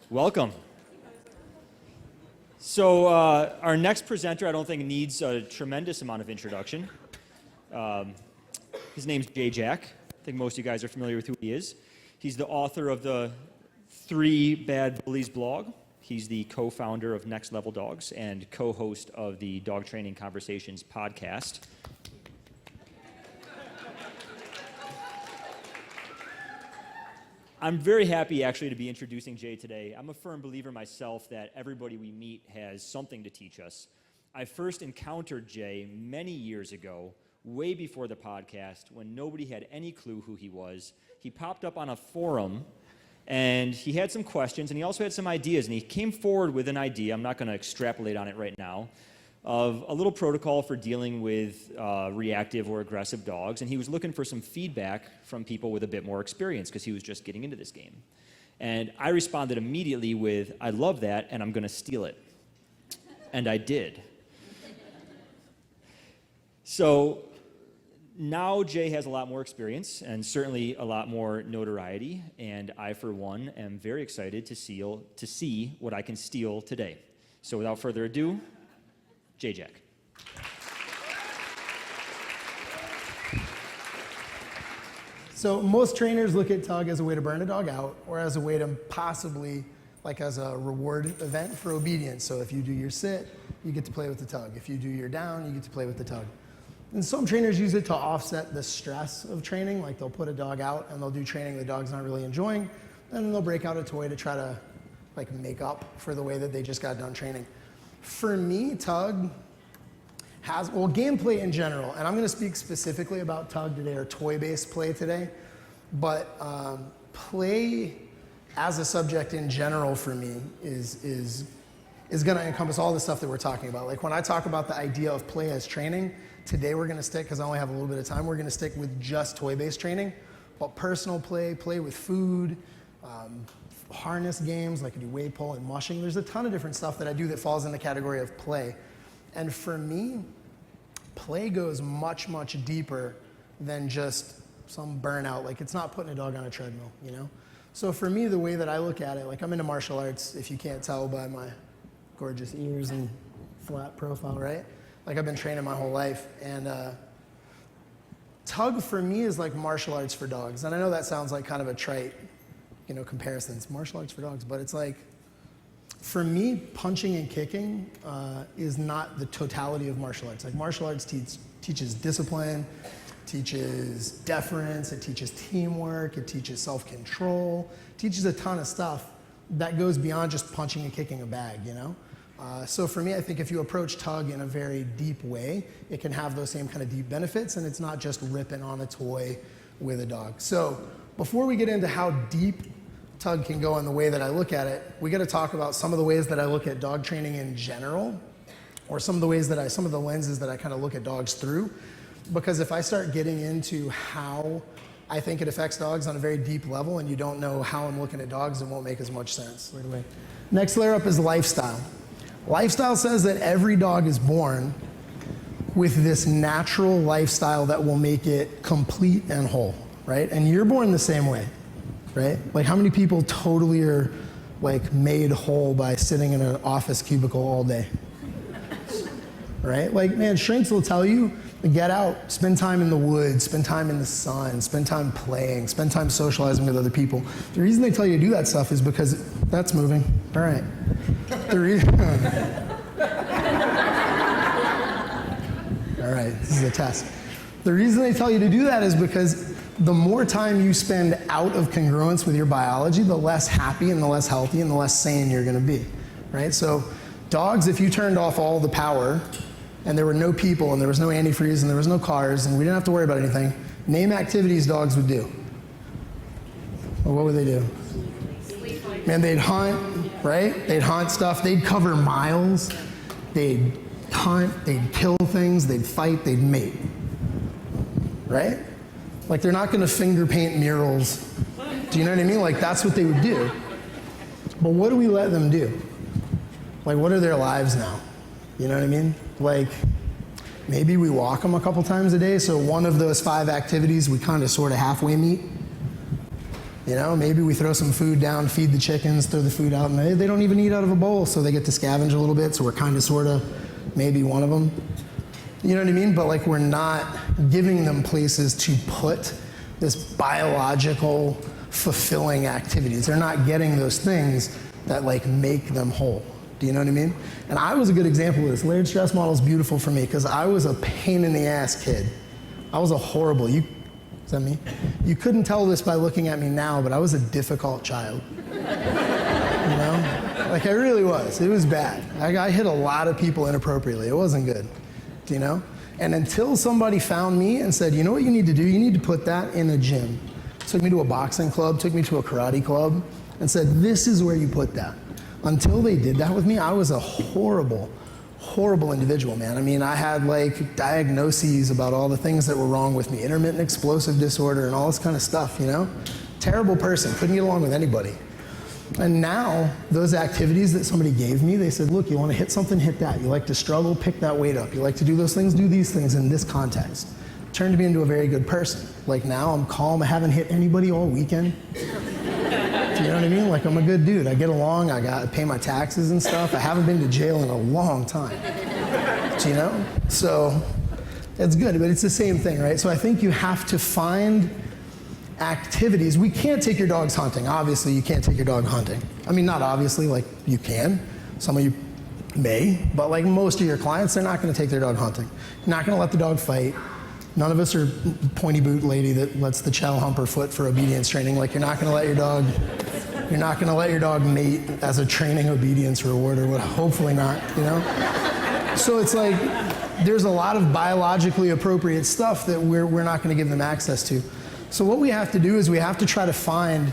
Welcome. So our next presenter, I don't think needs a tremendous amount of introduction. His name's Jay Jack. I think most of you guys are familiar with who he is. He's the author of the Three Bad Bullies blog. He's the co-founder of Next Level Dogs and co-host of the Dog Training Conversations podcast. I'm very happy actually to be introducing Jay today. I'm a firm believer myself that everybody we meet has something to teach us. I first encountered Jay many years ago, way before the podcast, when nobody had any clue who he was. He popped up on a forum and he had some questions and he also had some ideas, and he came forward with an idea, I'm not going to extrapolate on it right now, of a little protocol for dealing with reactive or aggressive dogs, and he was looking for some feedback from people with a bit more experience because he was just getting into this game. And I responded immediately with, I love that, and I'm going to steal it. And I did. So now Jay has a lot more experience and certainly a lot more notoriety, and I, for one, am very excited to see what I can steal today. So without further ado, Jay Jack. So most trainers look at tug as a way to burn a dog out, or as a way to possibly, like as a reward event for obedience. So if you do your sit, you get to play with the tug. If you do your down, you get to play with the tug. And some trainers use it to offset the stress of training, like they'll put a dog out and they'll do training the dog's not really enjoying, and then they'll break out a toy to try to like make up for the way that they just got done training. For me, tug has, well, gameplay in general, and I'm going to speak specifically about tug today, or toy-based play today, but play as a subject in general for me is going to encompass all the stuff that we're talking about. Like when I talk about the idea of play as training, today we're going to stick, because I only have a little bit of time, we're going to stick with just toy-based training, but personal play, play with food, harness games, like I do weight pull and mushing. There's a ton of different stuff that I do that falls in the category of play. And for me, play goes much, much deeper than just some burnout. Like it's not putting a dog on a treadmill, you know? So for me, the way that I look at it, like I'm into martial arts, if you can't tell by my gorgeous ears and flat profile, right? Like I've been training my whole life. And tug for me is like martial arts for dogs. And I know that sounds like kind of a trite, comparisons, martial arts for dogs, but it's like, for me, punching and kicking is not the totality of martial arts. Like martial arts teaches discipline, teaches deference, it teaches teamwork, it teaches self-control, teaches a ton of stuff that goes beyond just punching and kicking a bag, So for me, I think if you approach tug in a very deep way, it can have those same kind of deep benefits, and it's not just ripping on a toy with a dog. So before we get into how deep tug can go in the way that I look at it, we got to talk about some of the ways that I look at dog training in general, or some of the lenses that I kind of look at dogs through. Because if I start getting into how I think it affects dogs on a very deep level, and you don't know how I'm looking at dogs, it won't make as much sense right away. Next layer up is lifestyle. Lifestyle says that every dog is born with this natural lifestyle that will make it complete and whole, right? And you're born the same way. Right? Like how many people totally are like made whole by sitting in an office cubicle all day? Right? Like, man, shrinks will tell you, get out, spend time in the woods, spend time in the sun, spend time playing, spend time socializing with other people. The reason they tell you to do that stuff is because that's moving. All right. All right, this is a test. The reason they tell you to do that is because the more time you spend out of congruence with your biology, the less happy and the less healthy and the less sane you're going to be, right? So dogs, if you turned off all the power and there were no people and there was no antifreeze and there was no cars and we didn't have to worry about anything, name activities dogs would do. Well, what would they do? Man, they'd hunt, right? They'd hunt stuff. They'd cover miles. They'd hunt. They'd kill things. They'd fight. They'd mate, right? Like they're not going to finger paint murals. Do you know what I mean? Like that's what they would do. But what do we let them do? Like what are their lives now? You know what I mean? Like maybe we walk them a couple times a day. So one of those 5 activities we kind of sort of halfway meet. You know, maybe we throw some food down, feed the chickens, throw the food out, and they don't even eat out of a bowl, so they get to scavenge a little bit, so we're kind of, sort of, maybe one of them. You know what I mean? But like, we're not giving them places to put this biological, fulfilling activities. They're not getting those things that like make them whole. Do you know what I mean? And I was a good example of this. Layered stress model is beautiful for me because I was a pain in the ass kid. I was a horrible, is that me? You couldn't tell this by looking at me now, but I was a difficult child. You know? Like, I really was. It was bad. I hit a lot of people inappropriately. It wasn't good. Do you know? And until somebody found me and said, you know what you need to do? You need to put that in a gym. Took me to a boxing club, took me to a karate club, and said, this is where you put that. Until they did that with me, I was a horrible, horrible individual, man. I mean, I had like diagnoses about all the things that were wrong with me, intermittent explosive disorder and all this kind of stuff, you know? Terrible person, couldn't get along with anybody. And now, those activities that somebody gave me, they said, look, you want to hit something, hit that. You like to struggle, pick that weight up. You like to do those things, do these things in this context. Turned me into a very good person. Like now, I'm calm, I haven't hit anybody all weekend. Do you know what I mean? Like, I'm a good dude. I get along, I pay my taxes and stuff. I haven't been to jail in a long time. Do you know? So, it's good, but it's the same thing, right? So I think you have to find activities. We can't take your dogs hunting. Obviously, you can't take your dog hunting. I mean, not obviously, like, you can. Some of you may, but like most of your clients, they're not gonna take their dog hunting. You're not gonna let the dog fight. None of us are pointy boot lady that lets the chow hump her foot for obedience training. Like, you're not gonna let your dog mate as a training obedience reward or what, hopefully not, you know? So it's like, there's a lot of biologically appropriate stuff that we're not gonna give them access to. So what we have to do is we have to try to find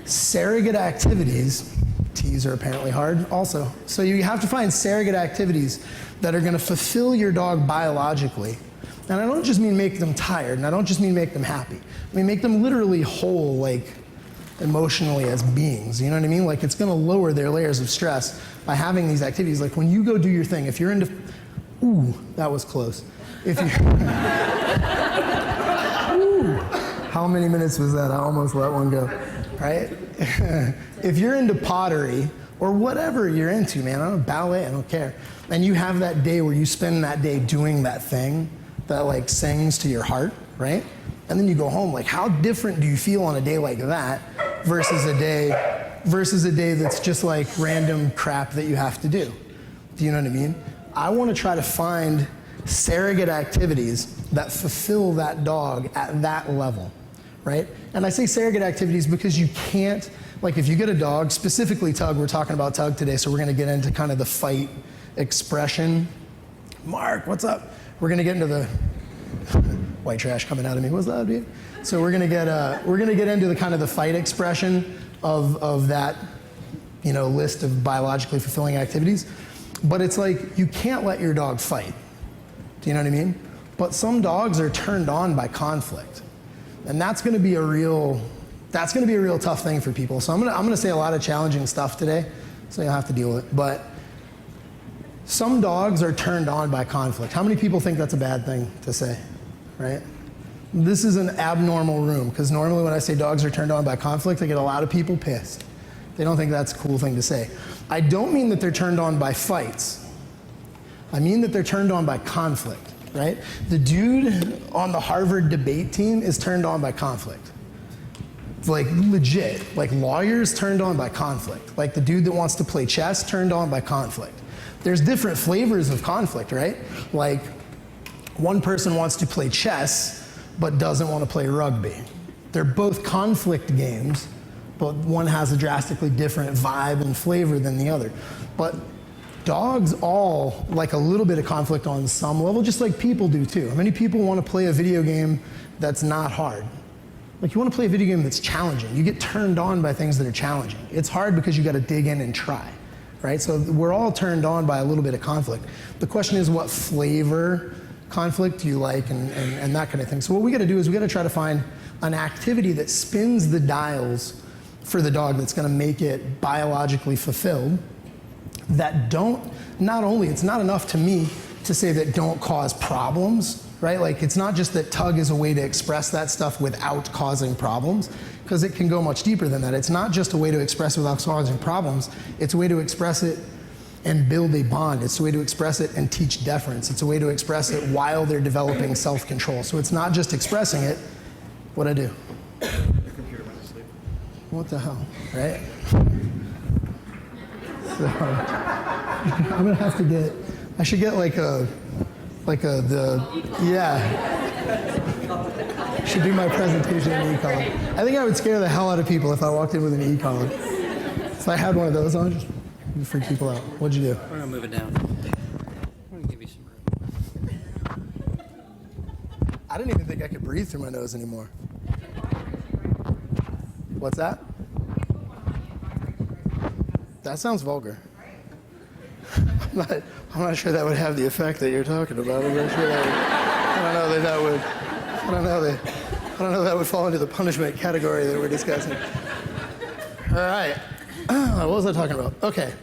surrogate activities. T's are apparently hard also. So you have to find surrogate activities that are gonna fulfill your dog biologically. And I don't just mean make them tired, and I don't just mean make them happy. I mean make them literally whole, like emotionally as beings, you know what I mean? Like, it's gonna lower their layers of stress by having these activities. Like, when you go do your thing, if you're into, ooh, that was close. If you, ooh, how many minutes was that? I almost let one go, right? If you're into pottery, or whatever you're into, man, I don't know, ballet, I don't care, and you have that day where you spend that day doing that thing that like sings to your heart, right? And then you go home, like, how different do you feel on a day like that versus a day that's just like random crap that you have to do? Do you know what I mean? I want to try to find surrogate activities that fulfill that dog at that level, right? And I say surrogate activities because you can't, like, if you get a dog, specifically Tug, we're talking about Tug today, so we're going to get into kind of the fight expression. Mark, what's up? We're going to get into the white trash coming out of me. What's that, dude? So we're gonna get into the kind of the fight expression of that, you know, list of biologically fulfilling activities. But it's like, you can't let your dog fight. Do you know what I mean? But some dogs are turned on by conflict, and that's gonna be a real tough thing for people. So I'm gonna say a lot of challenging stuff today, so you'll have to deal with it. But some dogs are turned on by conflict. How many people think that's a bad thing to say, right? This is an abnormal room, because normally when I say dogs are turned on by conflict, I get a lot of people pissed. They don't think that's a cool thing to say. I don't mean that they're turned on by fights. I mean that they're turned on by conflict, right? The dude on the Harvard debate team is turned on by conflict. Like, legit. Like, lawyers turned on by conflict. Like, the dude that wants to play chess turned on by conflict. There's different flavors of conflict, right? Like, one person wants to play chess, but doesn't want to play rugby. They're both conflict games, but one has a drastically different vibe and flavor than the other. But dogs all like a little bit of conflict on some level, just like people do too. How many people want to play a video game that's not hard? Like, you want to play a video game that's challenging. You get turned on by things that are challenging. It's hard because you got to dig in and try. Right? So we're all turned on by a little bit of conflict. The question is, what flavor conflict do you like, and that kind of thing. So what we got to do is we got to try to find an activity that spins the dials for the dog that's going to make it biologically fulfilled, that don't, not only, it's not enough to me to say that don't cause problems, right? Like, it's not just that tug is a way to express that stuff without causing problems, because it can go much deeper than that. It's not just a way to express it without causing problems. It's a way to express it and build a bond. It's a way to express it and teach deference. It's a way to express it while they're developing self-control. So it's not just expressing it. What'd I do? Your computer went to sleep. What the hell, right? So, I'm gonna have to get, I should get should do my presentation in econ. I think I would scare the hell out of people if I walked in with an econ. If I had one of those on, just freak people out. What'd you do? We're gonna move it down. I'm gonna give you some room. I didn't even think I could breathe through my nose anymore. What's that? That sounds vulgar. I'm not sure that would have the effect that you're talking about. I'm not sure that would, I don't know that that would. I don't know that would fall into the punishment category that we're discussing. All right. What was I talking about? Okay.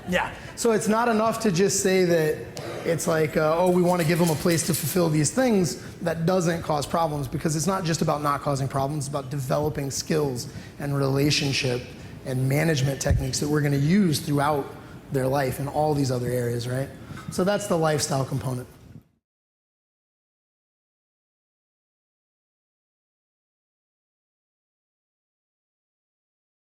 Yeah. So it's not enough to just say that it's like, oh, we want to give them a place to fulfill these things that doesn't cause problems, because it's not just about not causing problems, it's about developing skills and relationship and management techniques that we're going to use throughout their life in all these other areas, right? So that's the lifestyle component.